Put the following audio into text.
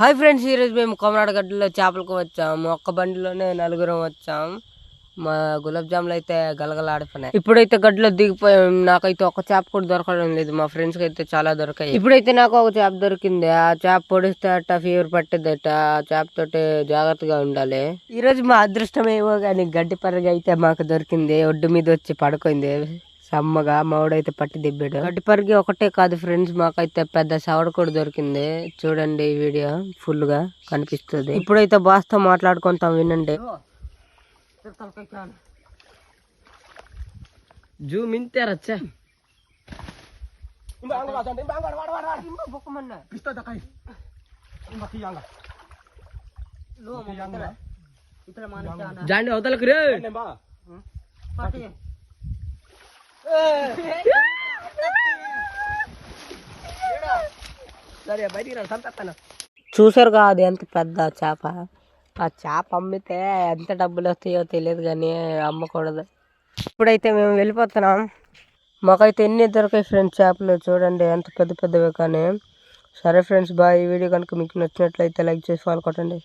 Hi friends, ఈరోజు మేము కోమనాడ గడ్డలో చేపలకు వచ్చాము. ఒక్క బండిలోనే నలుగురం వచ్చాం. మా గులాబ్ జాములు అయితే గలగలాడిపోయినాయి. ఇప్పుడైతే గడ్డలో దిగిపోయాం. నాకైతే ఒక చేప కూడా దొరకడం లేదు. మా ఫ్రెండ్స్ కి అయితే చాలా దొరకాయి. ఇప్పుడైతే నాకు ఒక చేప దొరికింది. ఆ చేప పొడిస్తే అట్ట ఫీవర్ పట్టిద్దట. ఆ చేపతోటి జాగ్రత్తగా ఉండాలి. ఈ రోజు మా అదృష్టం ఏమో కానీ గడ్డి పరగ అయితే మాకు దొరికింది. ఒడ్డు మీద వచ్చి పడుకుంది సమ్మగా. మావిడైతే పట్టి దిబ్బాడు. గడ్డి పరిగి ఒకటే కాదు ఫ్రెండ్స్, మాకైతే పెద్ద సవడ కూడా దొరికింది. చూడండి ఈ వీడియో ఫుల్ గా కనిపిస్తుంది. ఇప్పుడైతే బాస్తో మాట్లాడుకుంటాం, వినండి. జూమ్ ఇంతేరచ్చా జాండి అవతలకు రే. చూసారుగా అది ఎంత పెద్ద చేప. ఆ చేప అమ్మితే ఎంత డబ్బులు వస్తాయో తెలియదు కానీ అమ్మకూడదు. ఇప్పుడైతే మేము వెళ్ళిపోతున్నాం. మాకైతే ఎన్ని దొరికాయి ఫ్రెండ్స్ చేపలు. చూడండి ఎంత పెద్ద పెద్దవి కానీ. సరే ఫ్రెండ్స్ బాయ్. ఈ వీడియో కనుక మీకు నచ్చినట్లయితే లైక్ చేసి ఫాలో కొట్టండి.